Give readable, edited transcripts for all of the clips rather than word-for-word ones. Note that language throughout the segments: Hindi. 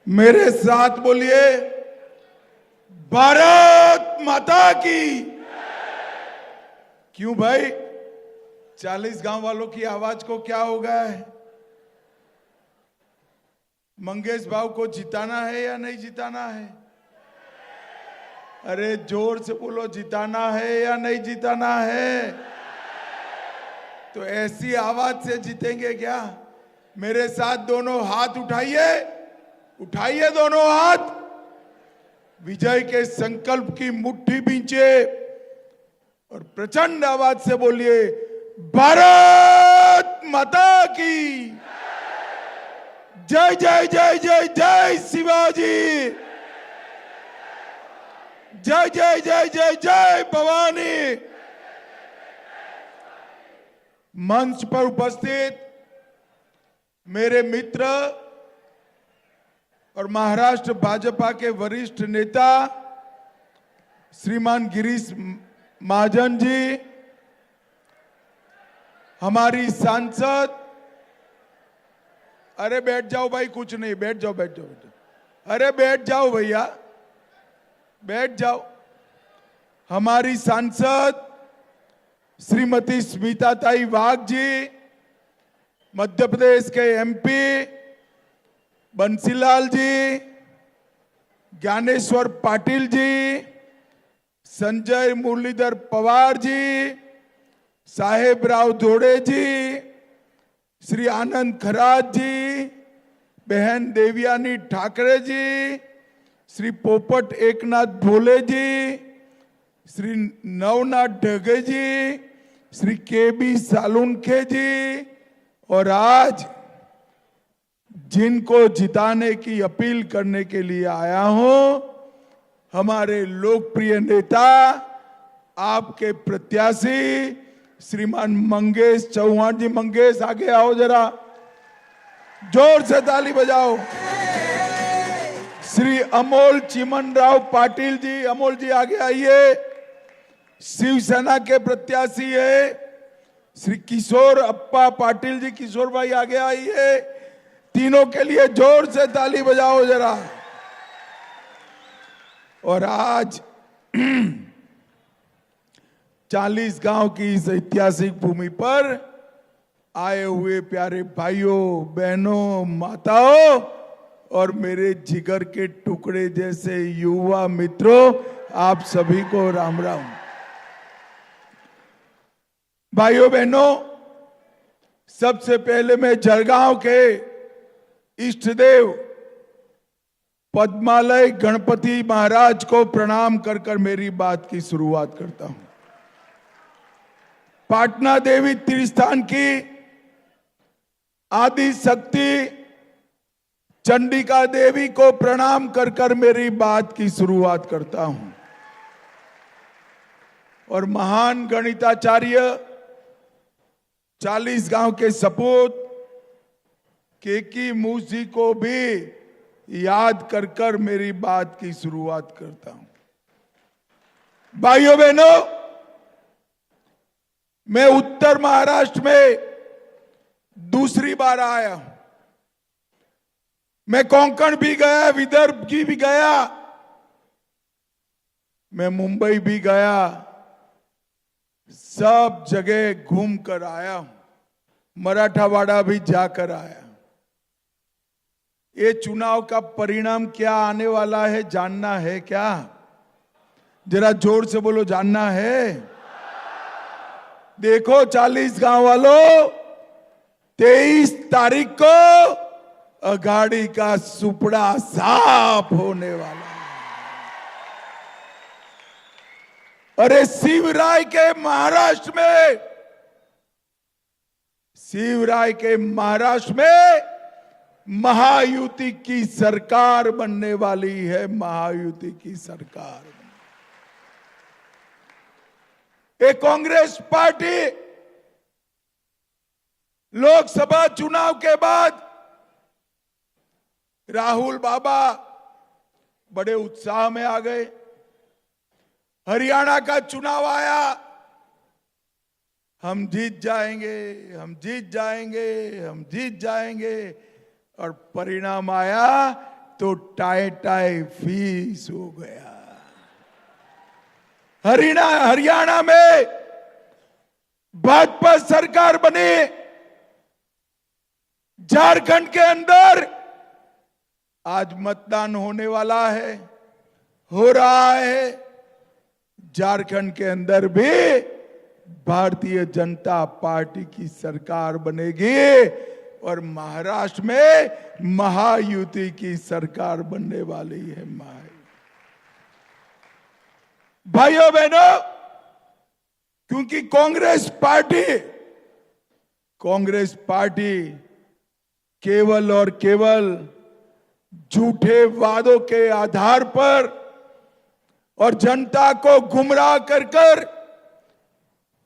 मेरे साथ बोलिए, भारत माता की। क्यों भाई, 40 गांव वालों की आवाज को क्या हो गया है? मंगेश भाव को जिताना है या नहीं जिताना है? अरे जोर से बोलो, जिताना है या नहीं जिताना है? तो ऐसी आवाज से जीतेंगे क्या? मेरे साथ दोनों हाथ उठाइए, उठाइए दोनों हाथ। विजय के संकल्प की मुट्ठी बींचे और प्रचंड आवाज से बोलिए, भारत माता की जय जय जय जय जय शिवाजी, जय जय जय जय जय भवानी। मंच पर उपस्थित मेरे मित्र और महाराष्ट्र भाजपा के वरिष्ठ नेता श्रीमान गिरीश महाजन जी, हमारी सांसद, अरे बैठ जाओ भाई, कुछ नहीं, बैठ जाओ बैठ जाओ बैठ जाओ, अरे बैठ जाओ भैया, बैठ जाओ। हमारी सांसद श्रीमती स्मिताताई वाघ जी, मध्य प्रदेश के एमपी बंसीलाल जी, ज्ञानेश्वर पाटिल जी, संजय मुरलीधर पवार जी, साहेब राव धोड़े जी, श्री आनंद खराज जी, बहन देवयानी ठाकरे जी, श्री पोपट एकनाथ भोले जी, श्री नवनाथ ढगे जी, श्री केबी सालुनखे जी, और आज जिनको जिताने की अपील करने के लिए आया हूं, हमारे लोकप्रिय नेता, आपके प्रत्याशी श्रीमान मंगेश चौहान जी। मंगेश आगे आओ जरा, जोर से ताली बजाओ। श्री अमोल चिमन राव पाटिल जी, अमोल जी आगे आइए, शिवसेना के प्रत्याशी है। श्री किशोर अप्पा पाटिल जी, किशोर भाई आगे आइए। तीनों के लिए जोर से ताली बजाओ जरा। और आज 40 गांव की इस ऐतिहासिक भूमि पर आए हुए प्यारे भाइयों, बहनों, माताओं और मेरे जिगर के टुकड़े जैसे युवा मित्रों, आप सभी को राम राम। भाइयों बहनों, सबसे पहले मैं जलगांव के इष्ट देव पद्मालय गणपति महाराज को प्रणाम कर कर मेरी बात की शुरुआत करता हूं। पाटना देवी त्रिस्थान की आदि शक्ति चंडिका देवी को प्रणाम कर कर मेरी बात की शुरुआत करता हूं। और महान गणिताचार्य 40 गांव के सपूत केकी मूस जी को भी याद कर कर मेरी बात की शुरुआत करता हूं। भाइयों बहनों, मैं उत्तर महाराष्ट्र में दूसरी बार आया हूं। मैं कोंकण भी गया, विदर्भ की भी गया, मैं मुंबई भी गया, सब जगह घूम कर आया हूं। मराठावाड़ा भी जाकर आया। ये चुनाव का परिणाम क्या आने वाला है जानना है क्या? जरा जोर से बोलो, जानना है? देखो 40 गांव वालों, 23 तारीख को अघाड़ी का सुपड़ा साफ होने वाला है। अरे शिवराय के महाराष्ट्र में, शिवराय के महाराष्ट्र में महायुति की सरकार बनने वाली है। महायुति की सरकार। एक कांग्रेस पार्टी लोकसभा चुनाव के बाद राहुल बाबा बड़े उत्साह में आ गए। हरियाणा का चुनाव आया, हम जीत जाएंगे, हम जीत जाएंगे, हम जीत जाएंगे, और परिणाम आया तो टाई टाई फीस हो गया। हरियाणा में भाजपा सरकार बनी, झारखंड के अंदर आज मतदान होने वाला है, हो रहा है। झारखंड के अंदर भी भारतीय जनता पार्टी की सरकार बनेगी और महाराष्ट्र में महायुति की सरकार बनने वाली है। भाइयों बहनों, क्योंकि कांग्रेस पार्टी केवल और केवल झूठे वादों के आधार पर और जनता को गुमराह कर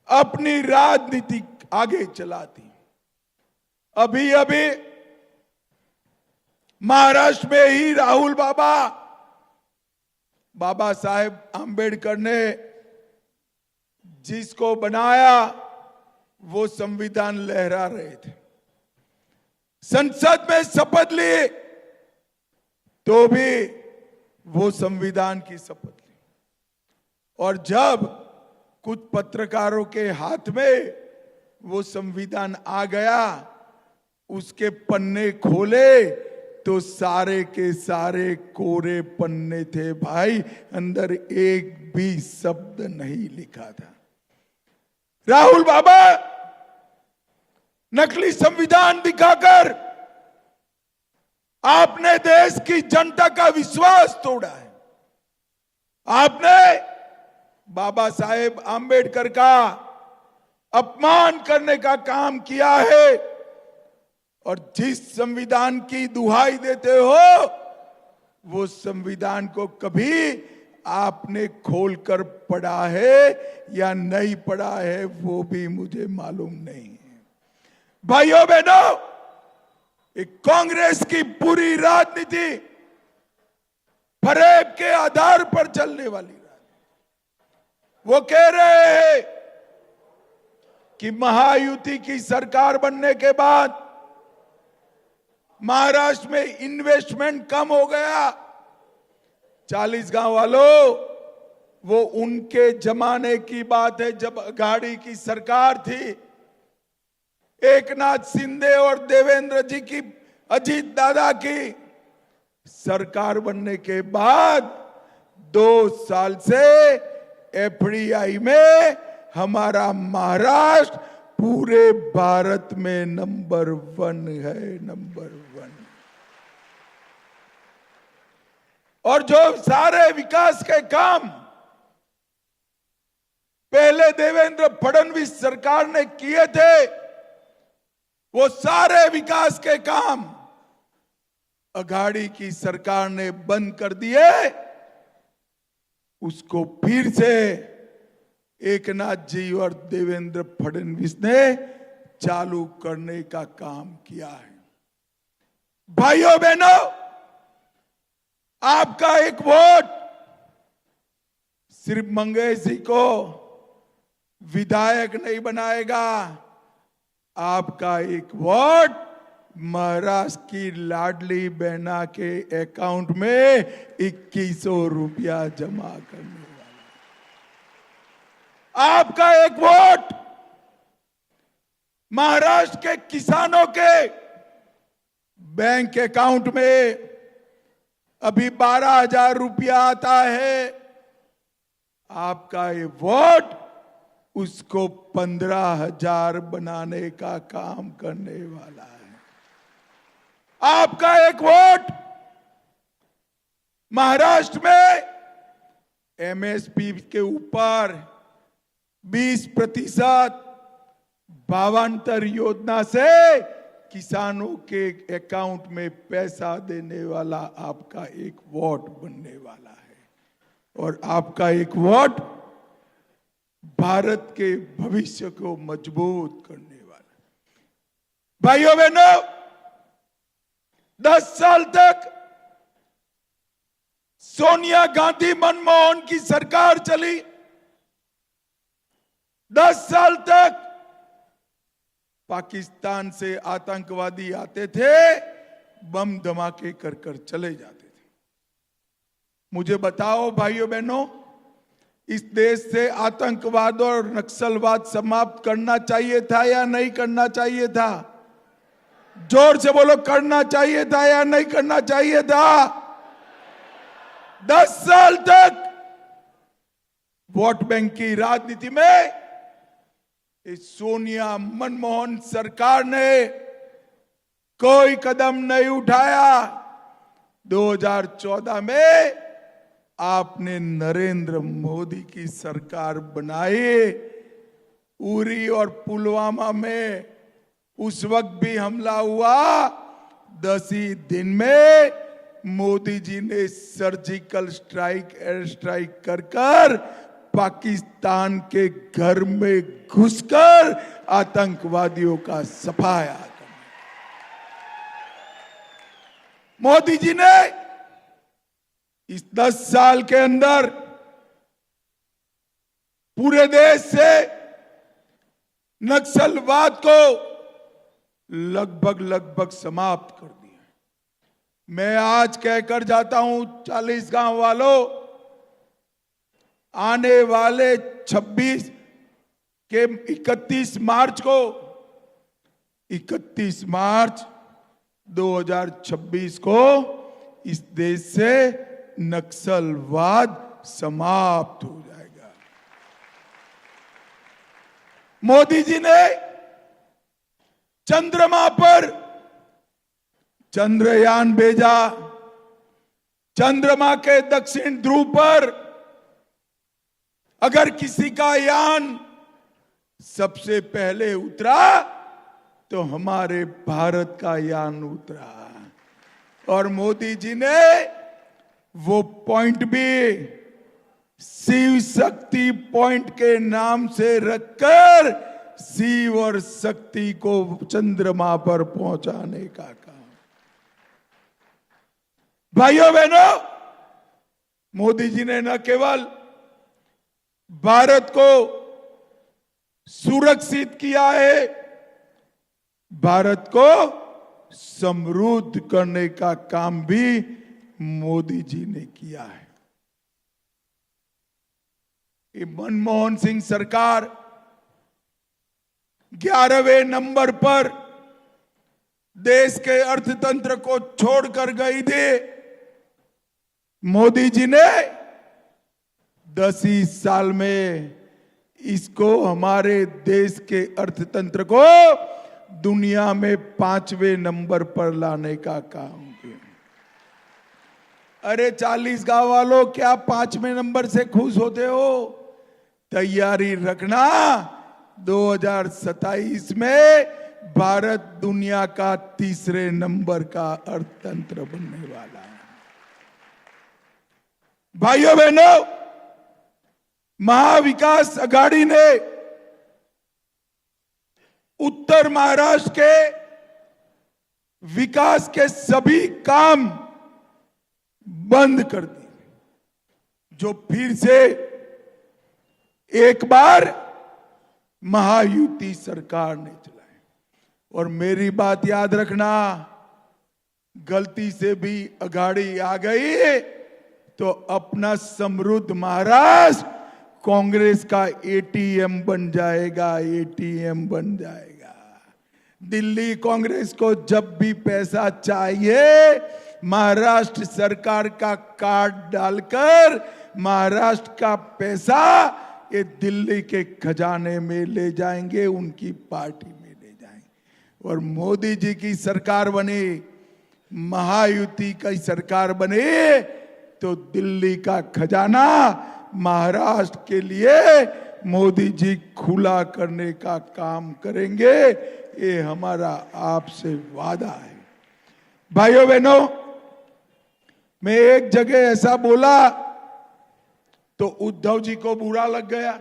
अपनी राजनीति आगे चलाती। अभी महाराष्ट्र में ही राहुल बाबा साहेब आंबेडकर ने जिसको बनाया वो संविधान लहरा रहे थे, संसद में शपथ ली तो भी वो संविधान की शपथ ली। और जब कुछ पत्रकारों के हाथ में वो संविधान आ गया, उसके पन्ने खोले तो सारे के सारे कोरे पन्ने थे भाई, अंदर एक भी शब्द नहीं लिखा था। राहुल बाबा नकली संविधान दिखाकर आपने देश की जनता का विश्वास तोड़ा है। आपने बाबा साहेब आंबेडकर का अपमान करने का काम किया है और जिस संविधान की दुहाई देते हो वो संविधान को कभी आपने खोलकर पढ़ा है या नहीं पढ़ा है वो भी मुझे मालूम नहीं है। भाइयों बहनों, एक कांग्रेस की पूरी राजनीति फरेब के आधार पर चलने वाली राजनीति। वो कह रहे हैं कि महायुति की सरकार बनने के बाद महाराष्ट्र में इन्वेस्टमेंट कम हो गया। 40 गांव वालों, वो उनके जमाने की बात है जब अघाड़ी की सरकार थी। एकनाथ शिंदे और देवेंद्र जी की, अजीत दादा की सरकार बनने के बाद 2 साल से एफडीआई में हमारा महाराष्ट्र पूरे भारत में नंबर 1 है, नंबर 1। और जो सारे विकास के काम पहले देवेंद्र फडणवीस सरकार ने किए थे, वो सारे विकास के काम अघाड़ी की सरकार ने बंद कर दिए। उसको फिर से एकनाथ जी और देवेंद्र फडणवीस ने चालू करने का काम किया है। भाइयों बहनों, आपका एक वोट सिर्फ मंगेश जी को विधायक नहीं बनाएगा, आपका एक वोट महाराष्ट्र की लाडली बहना के अकाउंट में 2100 रुपया जमा करने वाला। आपका एक वोट महाराष्ट्र के किसानों के बैंक अकाउंट में अभी 12,000 रुपया आता है। आपका ये वोट उसको 15,000 बनाने का काम करने वाला है। आपका एक वोट महाराष्ट्र में एमएसपी के ऊपर 20% भावांतर योजना से किसानों के अकाउंट में पैसा देने वाला आपका एक वोट बनने वाला है। और आपका एक वोट भारत के भविष्य को मजबूत करने वाला। भाइयों बहनों, 10 साल तक सोनिया गांधी मनमोहन की सरकार चली। 10 साल तक पाकिस्तान से आतंकवादी आते थे, बम धमाके कर चले जाते थे। मुझे बताओ भाइयों बहनों, इस देश से आतंकवाद और नक्सलवाद समाप्त करना चाहिए था या नहीं करना चाहिए था? जोर से बोलो, करना चाहिए था या नहीं करना चाहिए था? 10 साल तक वोट बैंक की राजनीति में इस सोनिया मनमोहन सरकार ने कोई कदम नहीं उठाया। 2014 में आपने नरेंद्र मोदी की सरकार बनाई। उरी और पुलवामा में उस वक्त भी हमला हुआ। 10 ही दिन में मोदी जी ने सर्जिकल स्ट्राइक, एयर स्ट्राइक कर पाकिस्तान के घर में घुसकर आतंकवादियों का सफाया किया। मोदी जी ने इस 10 साल के अंदर पूरे देश से नक्सलवाद को लगभग समाप्त कर दिया। मैं आज कहकर जाता हूं 40 गांव वालों, आने वाले 26 के 31 मार्च को, 31 मार्च 2026 को इस देश से नक्सलवाद समाप्त हो जाएगा। मोदी जी ने चंद्रमा पर चंद्रयान भेजा। चंद्रमा के दक्षिण ध्रुव पर अगर किसी का यान सबसे पहले उतरा तो हमारे भारत का यान उतरा। और मोदी जी ने वो पॉइंट भी शिव शक्ति पॉइंट के नाम से रखकर शिव और शक्ति को चंद्रमा पर पहुंचाने का काम। भाइयों बहनों, मोदी जी ने न केवल भारत को सुरक्षित किया है, भारत को समृद्ध करने का काम भी मोदी जी ने किया है। ये मनमोहन सिंह सरकार 11वें नंबर पर देश के अर्थतंत्र को छोड़कर गई थी। मोदी जी ने 10 ही साल में इसको, हमारे देश के अर्थतंत्र को दुनिया में 5वें नंबर पर लाने का काम किया। अरे 40 गांव वालों, क्या 5वें नंबर से खुश होते हो? तैयारी रखना, 2027 में भारत दुनिया का 3रे नंबर का अर्थतंत्र बनने वाला है। भाइयों बहनों, महाविकास अघाड़ी ने उत्तर महाराष्ट्र के विकास के सभी काम बंद कर दिए, जो फिर से एक बार महायुति सरकार ने चलाए। और मेरी बात याद रखना, गलती से भी अघाड़ी आ गई तो अपना समृद्ध महाराष्ट्र कांग्रेस का एटीएम बन जाएगा, एटीएम बन जाएगा। दिल्ली कांग्रेस को जब भी पैसा चाहिए, महाराष्ट्र सरकार का कार्ड डालकर महाराष्ट्र का पैसा ये दिल्ली के खजाने में ले जाएंगे, उनकी पार्टी में ले जाएंगे। और मोदी जी की सरकार बनी, महायुति की सरकार बनी तो दिल्ली का खजाना महाराष्ट्र के लिए मोदी जी खुला करने का काम करेंगे। ये हमारा आपसे वादा है। भाइयों बहनों, मैं एक जगह ऐसा बोला तो उद्धव जी को बुरा लग गया।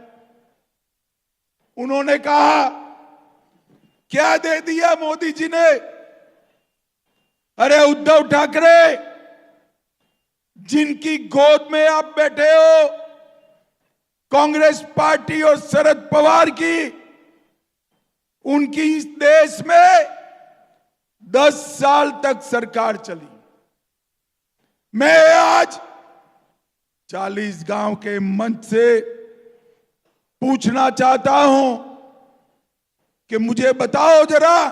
उन्होंने कहा, क्या दे दिया मोदी जी ने? अरे उद्धव ठाकरे, जिनकी गोद में आप बैठे हो, कांग्रेस पार्टी और शरद पवार की, उनकी इस देश में 10 साल तक सरकार चली। मैं आज 40 गांव के मंच से पूछना चाहता हूं कि मुझे बताओ जरा,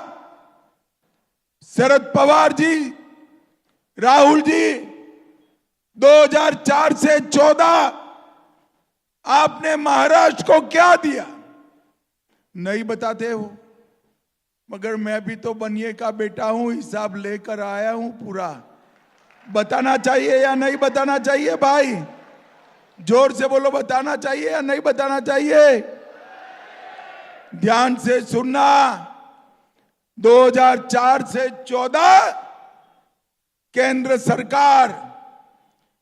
शरद पवार जी, राहुल जी, 2004 से 14 आपने महाराष्ट्र को क्या दिया? नहीं बताते हो। मगर मैं भी तो बनिए का बेटा हूं, हिसाब लेकर आया हूं पूरा। बताना चाहिए या नहीं बताना चाहिए भाई? जोर से बोलो, बताना चाहिए या नहीं बताना चाहिए? ध्यान से सुनना, 2004 से 14 केंद्र सरकार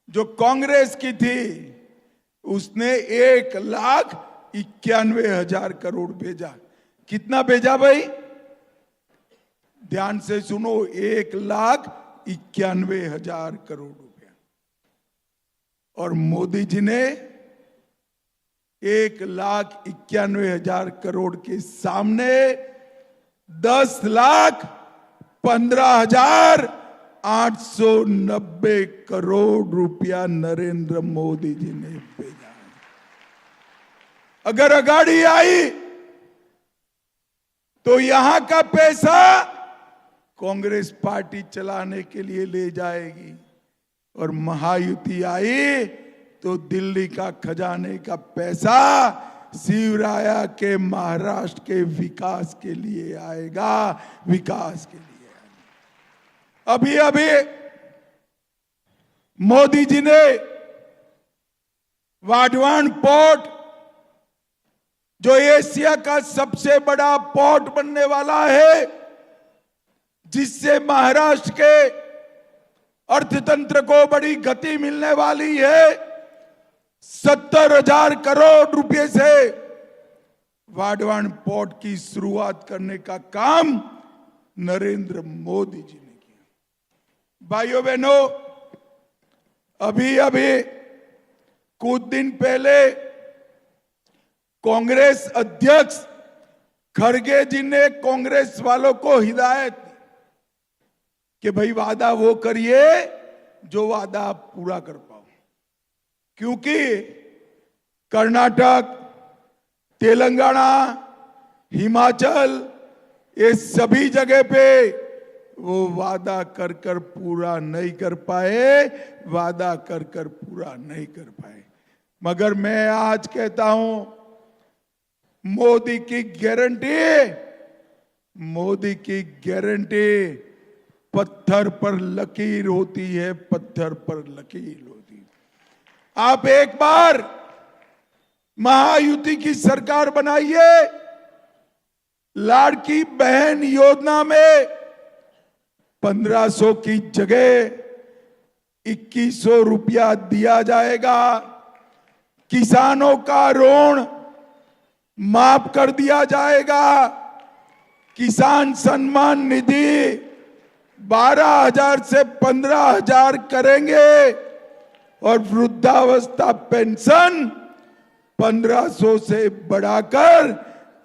जो कांग्रेस की थी उसने 1,91,000 करोड़ भेजा। कितना भेजा भाई? ध्यान से सुनो, 1,91,000 करोड़ रुपया। और मोदी जी ने 1,91,000 करोड़ के सामने 10,15,890 करोड़ रुपया नरेंद्र मोदी जी ने भेजा। अगर अगाड़ी आई तो यहां का पैसा कांग्रेस पार्टी चलाने के लिए ले जाएगी, और महायुति आई तो दिल्ली का खजाने का पैसा शिवराया के महाराष्ट्र के विकास के लिए आएगा, विकास के लिए आएगा। अभी मोदी जी ने वाधवान पोर्ट, जो एशिया का सबसे बड़ा पोर्ट बनने वाला है, जिससे महाराष्ट्र के अर्थतंत्र को बड़ी गति मिलने वाली है, 70,000 करोड़ रुपए से वाधवान पोर्ट की शुरुआत करने का काम नरेंद्र मोदी जी ने किया। भाइयों बहनों, अभी कुछ दिन पहले कांग्रेस अध्यक्ष खड़गे जी ने कांग्रेस वालों को हिदायत दी कि भाई वादा वो करिए जो वादा आप पूरा कर पाओ, क्योंकि कर्नाटक, तेलंगाना, हिमाचल, ये सभी जगह पे वो वादा कर कर पूरा नहीं कर पाए, वादा कर कर पूरा नहीं कर पाए। मगर मैं आज कहता हूं, मोदी की गारंटी पत्थर पर लकीर होती है, पत्थर पर लकीर होती है। आप एक बार महायुति की सरकार बनाइए, लाड़की बहन योजना में 1500 की जगह 2100 रुपया दिया जाएगा। किसानों का ऋण माफ कर दिया जाएगा। किसान सम्मान निधि 12,000 से 15,000 करेंगे, और वृद्धावस्था पेंशन 1,500 से बढ़ाकर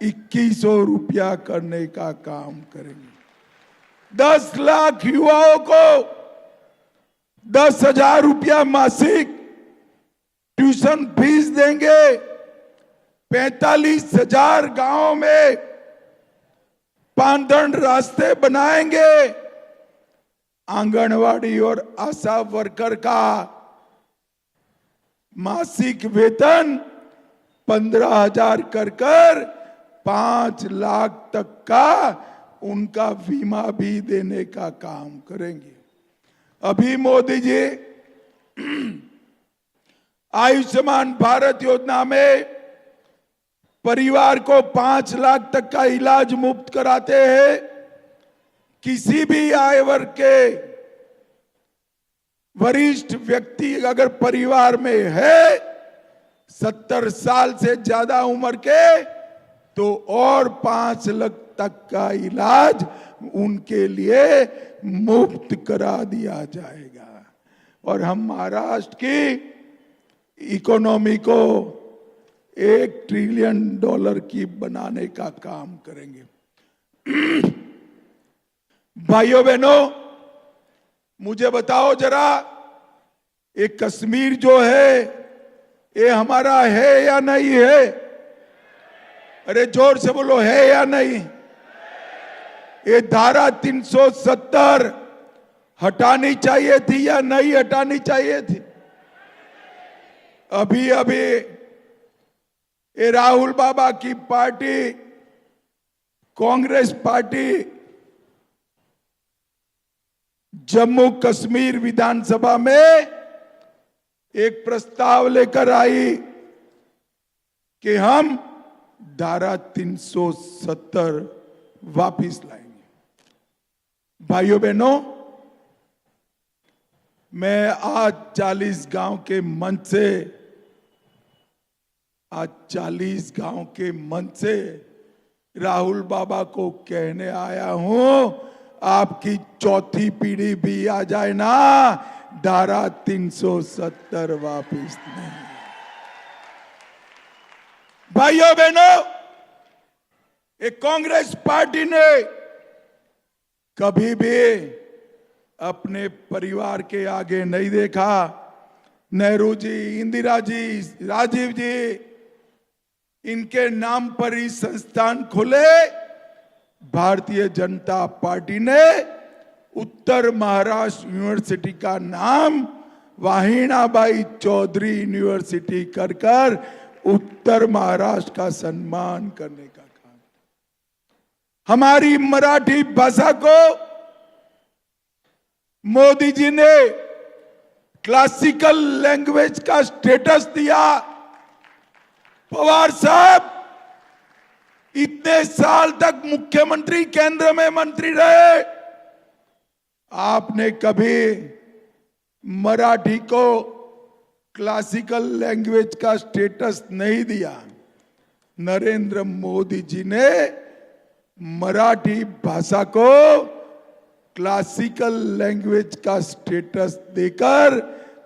2,100 रुपया करने का काम करेंगे। 10 लाख युवाओं को 10,000 रुपया मासिक ट्यूशन फीस देंगे। 45,000 गांवों में पानदंड रास्ते बनाएंगे। आंगनवाड़ी और आशा वर्कर का मासिक वेतन 15,000 कर 5 लाख तक का उनका बीमा भी देने का काम करेंगे। अभी मोदी जी आयुष्मान भारत योजना में परिवार को 5 लाख तक का इलाज मुफ्त कराते हैं। किसी भी आय वर्ग के वरिष्ठ व्यक्ति अगर परिवार में है 70 साल से ज्यादा उम्र के, तो और 5 लाख तक का इलाज उनके लिए मुफ्त करा दिया जाएगा। और हम महाराष्ट्र की इकोनॉमी को $1 ट्रिलियन की बनाने का काम करेंगे। भाइयों बहनों, मुझे बताओ जरा, ये कश्मीर जो है ये हमारा है या नहीं है? अरे जोर से बोलो, है या नहीं? ये धारा 370 हटानी चाहिए थी या नहीं हटानी चाहिए थी? अभी अभी ये राहुल बाबा की पार्टी कांग्रेस पार्टी जम्मू कश्मीर विधानसभा में एक प्रस्ताव लेकर आई कि हम धारा 370 वापिस लाएंगे। भाइयों बहनों, मैं आज 40 गांव के मंच से राहुल बाबा को कहने आया हूं, आपकी चौथी पीढ़ी भी आ जाए ना, धारा 370 वापिस नहीं। भाइयों बहनों, एक कांग्रेस पार्टी ने कभी भी अपने परिवार के आगे नहीं देखा। नेहरू जी, इंदिरा जी, राजीव जी, इनके नाम पर ही संस्थान खुले। भारतीय जनता पार्टी ने उत्तर महाराष्ट्र यूनिवर्सिटी का नाम वाहिणाबाई चौधरी यूनिवर्सिटी कर उत्तर महाराष्ट्र का सम्मान करने का काम। हमारी मराठी भाषा को मोदी जी ने क्लासिकल लैंग्वेज का स्टेटस दिया। पवार साहब इतने साल तक मुख्यमंत्री, केंद्र में मंत्री रहे, आपने कभी मराठी को क्लासिकल लैंग्वेज का स्टेटस नहीं दिया। नरेंद्र मोदी जी ने मराठी भाषा को क्लासिकल लैंग्वेज का स्टेटस देकर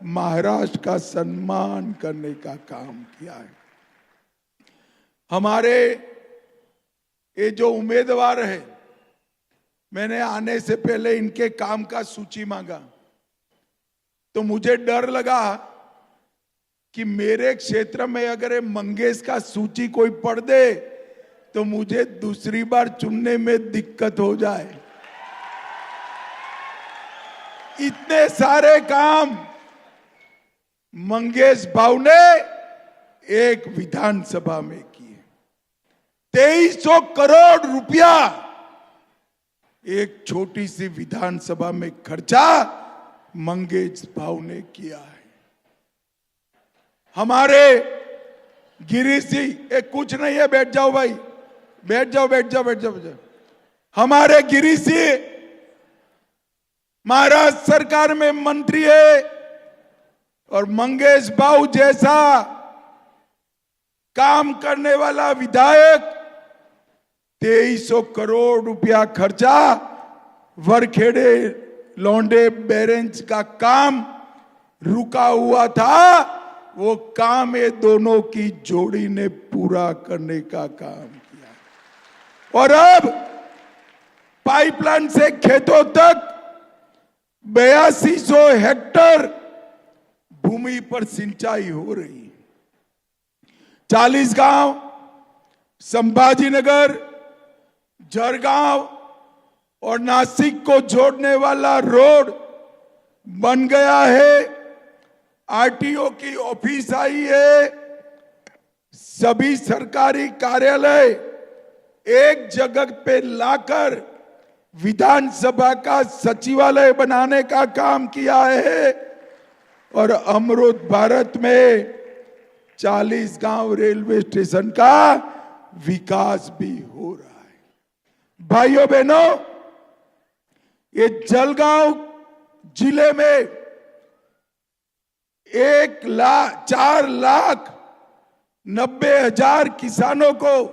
महाराष्ट्र का सम्मान करने का काम किया है। हमारे ये जो उम्मीदवार है, मैंने आने से पहले इनके काम का सूची मांगा तो मुझे डर लगा कि मेरे क्षेत्र में अगर ये मंगेश का सूची कोई पढ़ दे तो मुझे दूसरी बार चुनने में दिक्कत हो जाए। इतने सारे काम मंगेश भाऊ ने एक विधानसभा में किए। 2300 करोड़ रुपया एक छोटी सी विधानसभा में खर्चा मंगेश भाऊ ने किया है। हमारे गिरीश जी, एक कुछ नहीं है, बैठ जाओ भाई, बैठ जाओ। हमारे गिरीश जी महाराष्ट्र सरकार में मंत्री है और मंगेश भाऊ जैसा काम करने वाला विधायक 2300 करोड़ रुपया खर्चा वरखेड़े लौंडे बैरेंज का काम रुका हुआ था, वो काम ये दोनों की जोड़ी ने पूरा करने का काम किया। और अब पाइपलाइन से खेतों तक 8200 हेक्टेयर भूमि पर सिंचाई हो रही है। 40 गांव, संभाजीनगर, जरगांव और नासिक को जोड़ने वाला रोड बन गया है। आरटीओ की ऑफिस आई है। सभी सरकारी कार्यालय एक जगह पे लाकर विधानसभा का सचिवालय बनाने का काम किया है। और अमृत भारत में 40 गांव रेलवे स्टेशन का विकास भी हो रहा है। भाइयों बहनों, ये जलगांव जिले में 4,90,000 किसानों को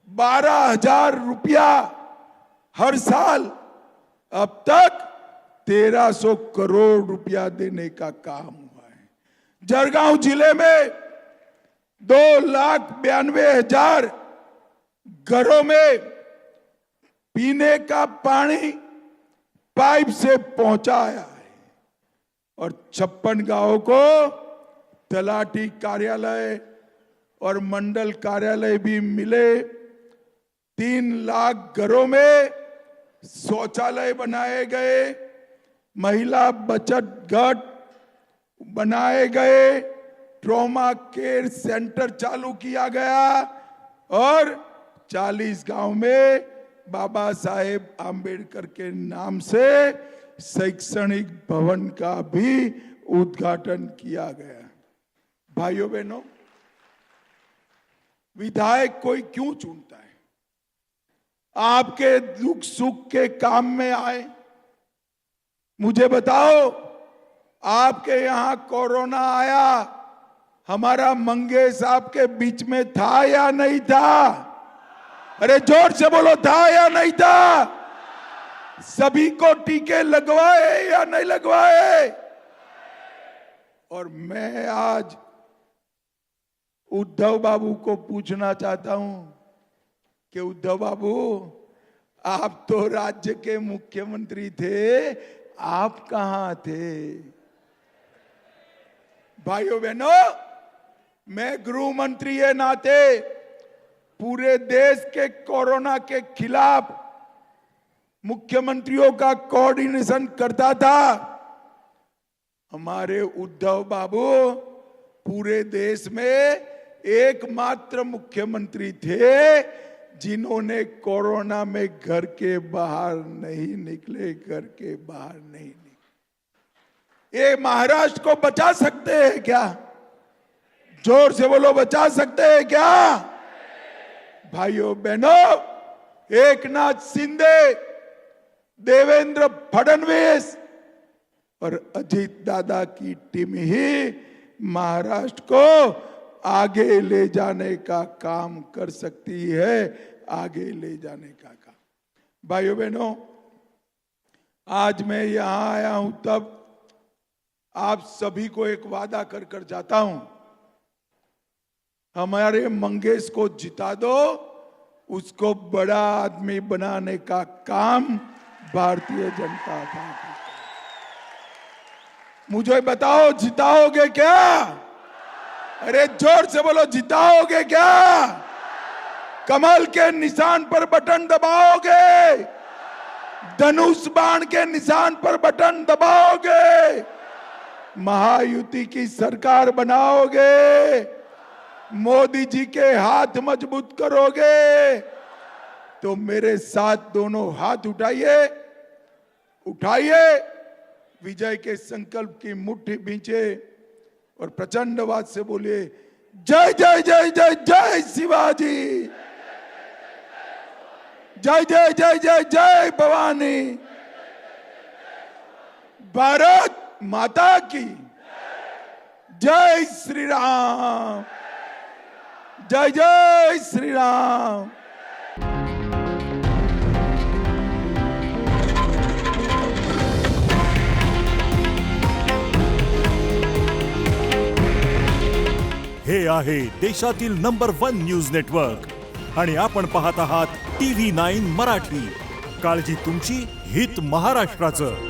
12,000 रुपया हर साल, अब तक 1300 करोड़ रुपया देने का काम हुआ है। जरगांव जिले में 2,92,000 घरों में पीने का पानी पाइप से पहुंचाया है और 56 गांवों को तलाठी कार्यालय और मंडल कार्यालय भी मिले। 3 लाख घरों में शौचालय बनाए गए, महिला बचत घट बनाए गए, ट्रॉमा केयर सेंटर चालू किया गया और 40 गांव में बाबा साहेब आम्बेडकर के नाम से शैक्षणिक भवन का भी उद्घाटन किया गया। भाइयों बहनों, विधायक कोई क्यों चुनता है? आपके दुख सुख के काम में आए। मुझे बताओ, आपके यहां कोरोना आया, हमारा मंगेश आपके बीच में था या नहीं था? अरे जोर से बोलो, था या नहीं था? सभी को टीके लगवाए या नहीं लगवाए? और मैं आज उद्धव बाबू को पूछना चाहता हूं कि उद्धव बाबू, आप तो राज्य के मुख्यमंत्री थे, आप कहां थे? भाइयों बहनों, मैं गृह मंत्री के नाते पूरे देश के कोरोना के खिलाफ मुख्यमंत्रियों का कोऑर्डिनेशन करता था। हमारे उद्धव बाबू पूरे देश में एकमात्र मुख्यमंत्री थे जिन्होंने कोरोना में घर के बाहर नहीं निकले, घर के बाहर नहीं निकले। ये महाराष्ट्र को बचा सकते हैं क्या? जोर से बोलो, बचा सकते हैं क्या? भाइयों बहनों, एकनाथ शिंदे, देवेंद्र फडणवीस और अजीत दादा की टीम ही महाराष्ट्र को आगे ले जाने का काम कर सकती है, आगे ले जाने का काम। भाइयों बहनों, आज मैं यहां आया हूं तब आप सभी को एक वादा कर कर जाता हूं, हमारे मंगेश को जिता दो, उसको बड़ा आदमी बनाने का काम भारतीय जनता पार्टी। मुझे बताओ, जिताओगे क्या? अरे जोर से बोलो, जिताओगे क्या? कमल के निशान पर बटन दबाओगे? धनुष बाण के निशान पर बटन दबाओगे? महायुति की सरकार बनाओगे? मोदी जी के हाथ मजबूत करोगे? तो मेरे साथ दोनों हाथ उठाइए, उठाइए, विजय के संकल्प की मुट्ठी भींचे और प्रचंड आवाज से बोलिए, जय जय जय जय जय शिवाजी, जय जय जय जय जय भवानी, भारत माता की जय श्री राम, जय जय श्री राम। हे आहे देशातील नंबर 1 न्यूज नेटवर्क आणि आपण पाहत आहात TV9 मराठी। काळजी तुमची, हित महाराष्ट्राचं।